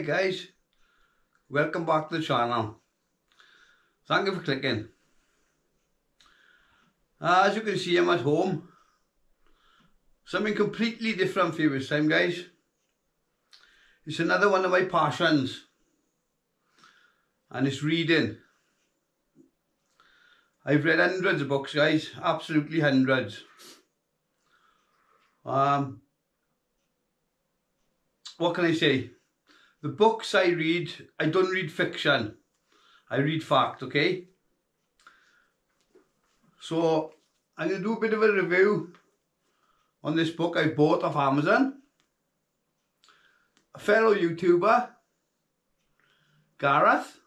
guys, welcome back to the channel. Thank you for clicking. As you can see, I'm at home. Something completely different for you this time, guys. It's another one of my passions, and it's reading. I've read hundreds of books, guys, absolutely hundreds. What can I say? The books I read, I don't read fiction, I read fact, okay? So I'm going to do a bit of a review on this book I bought off Amazon. A fellow YouTuber, Gareth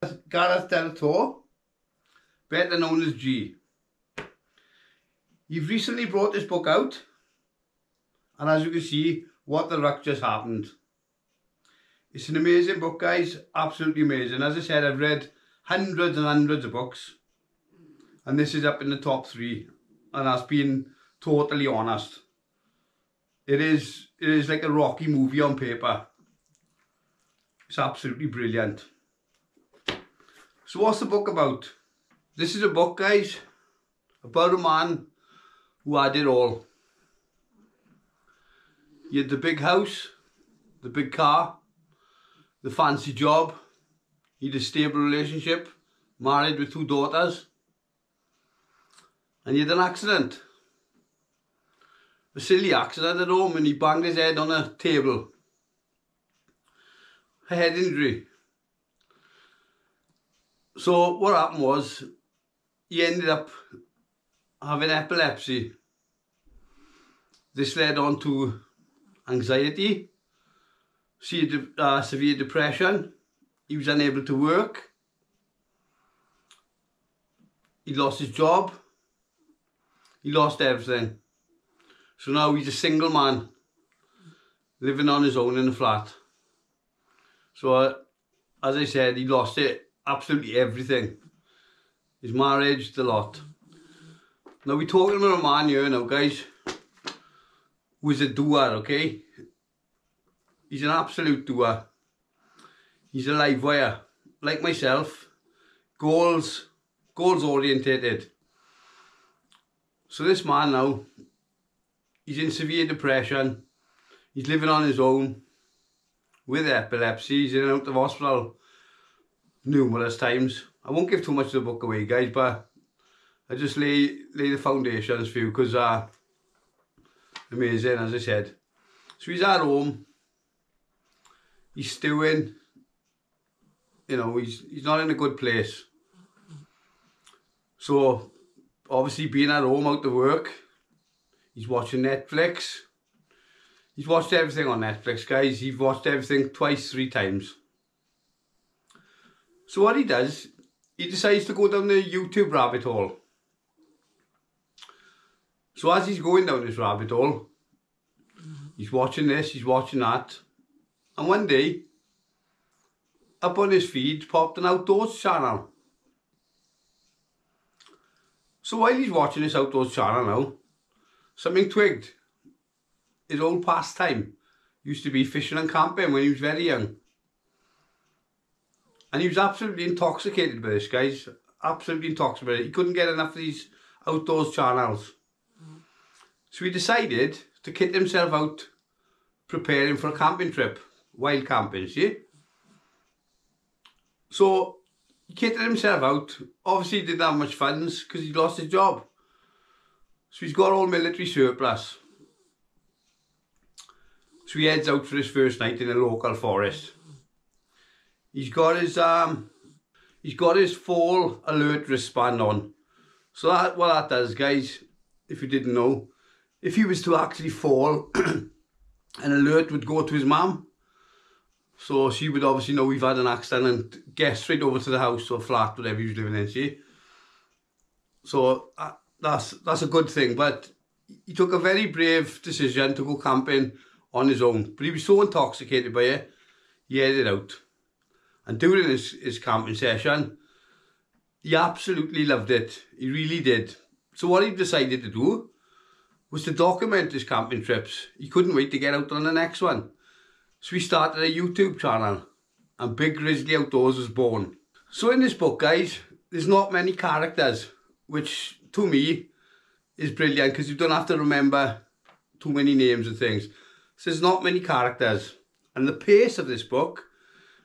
Delator, better known as G. You've recently brought this book out, and as you can see, what the ruck just happened. It's an amazing book, guys, absolutely amazing. As I said, I've read hundreds and hundreds of books, and this is up in the top 3, and that's being totally honest. It is like a Rocky movie on paper. It's absolutely brilliant. So what's the book about? This is a book, guys, about a man who had it all. He had the big house, the big car, the fancy job. He had a stable relationship, married with 2 daughters. And he had an accident. A silly accident at home, and he banged his head on a table. A head injury. So what happened was, he ended up having epilepsy. This led on to anxiety, severe depression. He was unable to work. He lost his job. He lost everything. So now he's a single man, living on his own in a flat. So, as I said, he lost it, absolutely everything. His marriage, the lot. Now we're talking about a man here now, guys, who is a doer, okay? He's an absolute doer. He's a live wire, like myself, goals orientated. So this man now, he's in severe depression. He's living on his own with epilepsy. He's in and out of hospital numerous times. I won't give too much of the book away, guys, but I just lay the foundations for you, because amazing, as I said. So he's at home. He's stewing. You know, he's not in a good place. So obviously, being at home out of work, he's watching Netflix. He's watched everything on Netflix, guys. He's watched everything 2, 3 times. So what he does, he decides to go down the YouTube rabbit hole. So as he's going down this rabbit hole, he's watching this, he's watching that. And one day, up on his feed popped an outdoors channel. So while he's watching this outdoors channel now, something twigged. His old pastime used to be fishing and camping when he was very young. And he was absolutely intoxicated by this, guys. Absolutely intoxicated. He couldn't get enough of these outdoors channels. So he decided to kit himself out preparing for a camping trip. Wild camping, see? So he kitted himself out. Obviously he didn't have much funds because he lost his job. So he's got all military surplus. So he heads out for his first night in a local forest. He's got his fall alert wristband on. So what that does, guys, if you didn't know, if he was to actually fall, an alert would go to his mum. So she would obviously know we've had an accident and get straight over to the house or flat, whatever he was living in, see? So that's a good thing, but he took a very brave decision to go camping on his own. But he was so intoxicated by it, he headed out. And during his camping session, he absolutely loved it. He really did. So what he decided to do was to document his camping trips. He couldn't wait to get out on the next one. So we started a YouTube channel and Big Grizzly Outdoors was born. So in this book, guys, there's not many characters, which to me is brilliant because you don't have to remember too many names and things. So there's not many characters. And the pace of this book,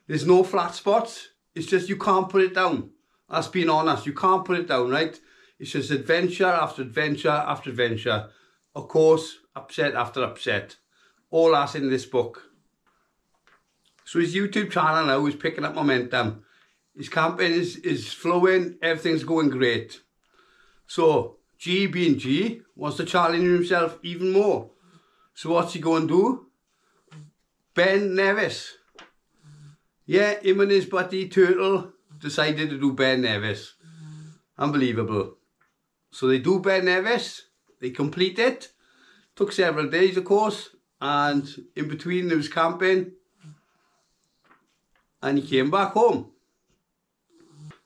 there's no flat spots. It's just you can't put it down. That's being honest. You can't put it down, right? It's just adventure after adventure after adventure. Of course, upset after upset. All that's in this book. So his YouTube channel now is picking up momentum. His campaign is flowing. Everything's going great. So G being G wants to challenge himself even more. So what's he going to do? Ben Nevis. Yeah, him and his buddy Turtle decided to do Ben Nevis. Unbelievable. So they do Ben Nevis. They complete it. Took several days, of course. And in between there was camping. And he came back home.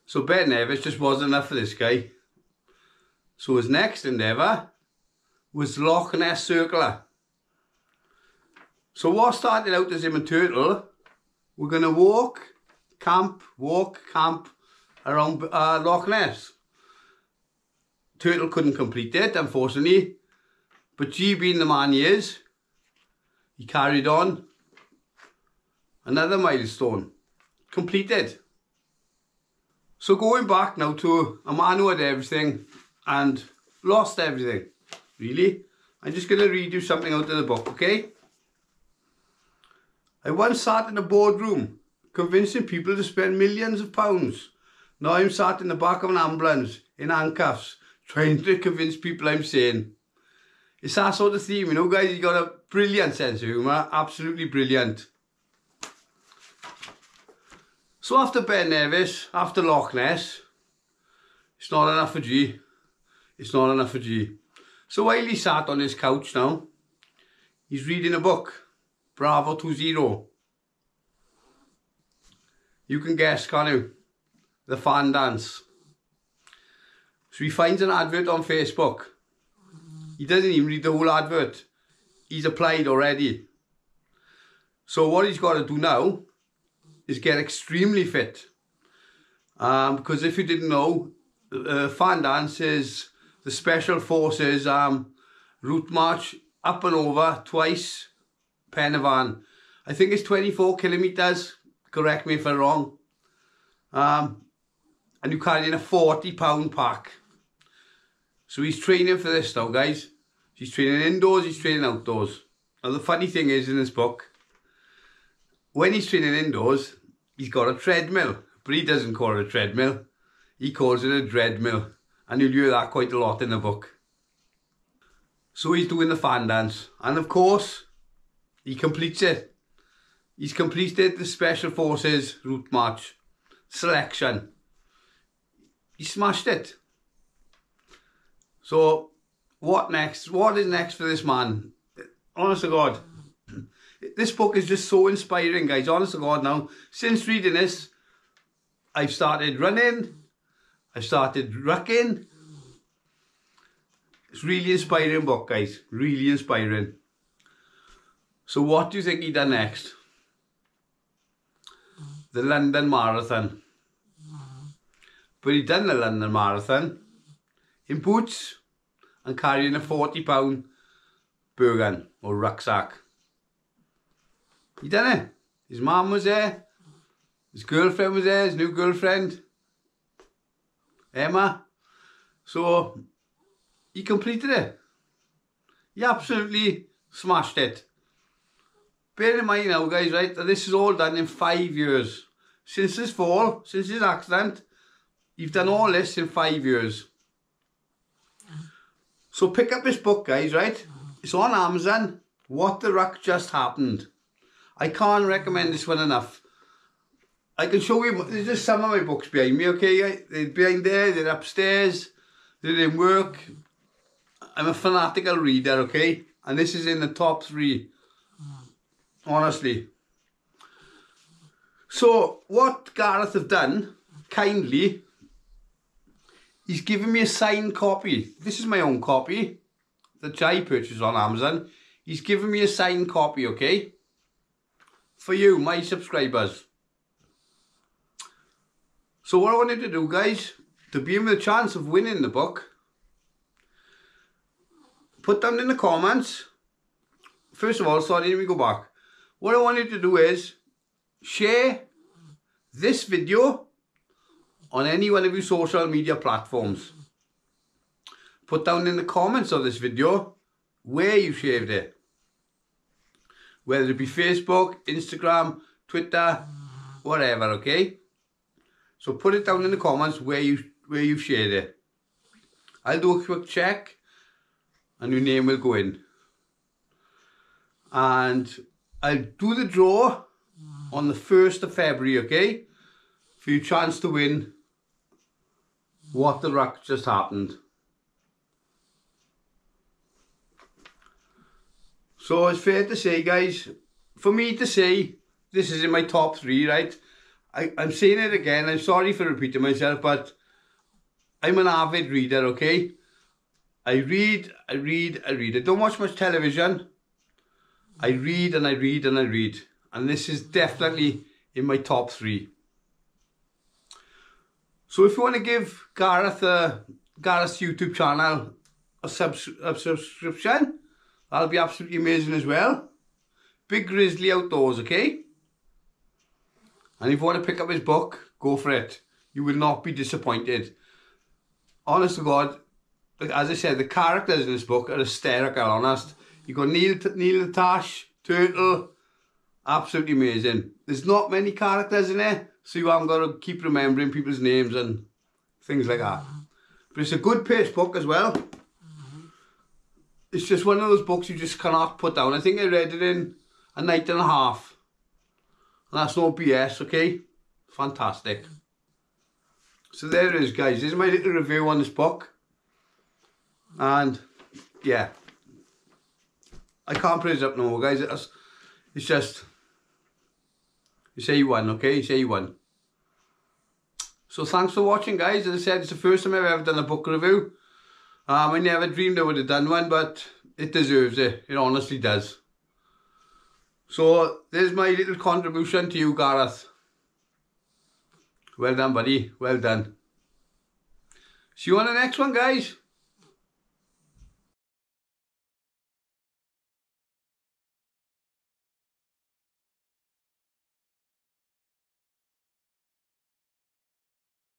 So Ben Nevis just wasn't enough for this guy. So his next endeavour was Loch Ness Circler. So what started out as him and Turtle, we're going to walk, camp around Loch Ness. Turtle couldn't complete it, unfortunately. But G being the man he is, he carried on. Another milestone. Completed. So going back now to a man who had everything and lost everything. Really? I'm just going to read you something out of the book, okay? I once sat in a boardroom convincing people to spend millions of pounds. Now I'm sat in the back of an ambulance in handcuffs trying to convince people I'm sane. It's that sort of theme, you know, guys. You got a brilliant sense of humour. Absolutely brilliant. So after Ben Nevis, after Loch Ness, it's not enough for G. It's not enough for G. So while he sat on his couch now, he's reading a book, Bravo 20. You can guess, can't you? The fan dance. So he finds an advert on Facebook. He doesn't even read the whole advert. He's applied already. So what he's got to do now is get extremely fit. Because if you didn't know, fan dance is the Special Forces route march up and over twice Penavan. I think it's 24 kilometres, correct me if I'm wrong. And you're carrying a 40-pound pack. So he's training for this now, guys. He's training indoors, he's training outdoors. Now the funny thing is in this book, when he's training indoors, he's got a treadmill, but he doesn't call it a treadmill. He calls it a dreadmill, and you'll hear that quite a lot in the book. So he's doing the fan dance, and of course, he completes it. He's completed the Special Forces route march selection. He smashed it. So, what next? What is next for this man? Honest to God. This book is just so inspiring, guys. Honest to God now. Since reading this, I've started running. I've started rucking. It's really inspiring book, guys. Really inspiring. So what do you think he done next? The London Marathon. But he done the London Marathon in boots and carrying a 40-pound burden or rucksack. He done it. His mum was there. His girlfriend was there. His new girlfriend, Emma. So he completed it. He absolutely smashed it. Bear in mind now, guys, right, that this is all done in 5 years. Since his fall, since his accident, you've done all this in 5 years. So pick up this book, guys, right? It's on Amazon. What the Ruck Just Happened. I can't recommend this one enough. I can show you, there's just some of my books behind me, okay? They're behind there, they're upstairs, they're in work. I'm a fanatical reader, okay? And this is in the top 3. Honestly. So, what Gareth have done, kindly, he's given me a signed copy. This is my own copy that I purchased on Amazon. He's given me a signed copy, okay? for you, my subscribers. So what I wanted to do, guys, to give me the chance of winning the book, put down in the comments. First of all, sorry, let me go back. What I wanted to do is share this video on any one of your social media platforms. Put down in the comments of this video where you shared it. Whether it be Facebook, Instagram, Twitter, whatever, okay? So put it down in the comments where you shared it. I'll do a quick check and your name will go in. And I'll do the draw on the 1st of February, okay? For your chance to win What the Ruck Just Happened. So it's fair to say, guys, for me to say this is in my top 3, right? I'm saying it again, I'm sorry for repeating myself, but I'm an avid reader, okay? I read. I don't watch much television. I read and I read and I read. And this is definitely in my top 3. So if you want to give Gareth's YouTube channel a subscription, that'll be absolutely amazing as well. Big Grizzly Outdoors, okay? And if you want to pick up his book, go for it. You will not be disappointed. Honest to God, as I said, the characters in this book are hysterical, honest. You got Neil the Tash, Turtle, absolutely amazing. There's not many characters in there, so you haven't got to keep remembering people's names and things like that. But it's a good paced book as well. It's just one of those books you just cannot put down. I think I read it in a night and a half. And that's no BS, okay? Fantastic. So there it is, guys. This is my little review on this book. And, yeah. I can't praise it up no more, guys. It's just... You say you won, okay? You say you won. So thanks for watching, guys. As I said, it's the first time I've ever done a book review. I never dreamed I would have done one, but it deserves it. It honestly does. So there's my little contribution to you, Gareth. Well done, buddy. Well done. See you on the next one, guys.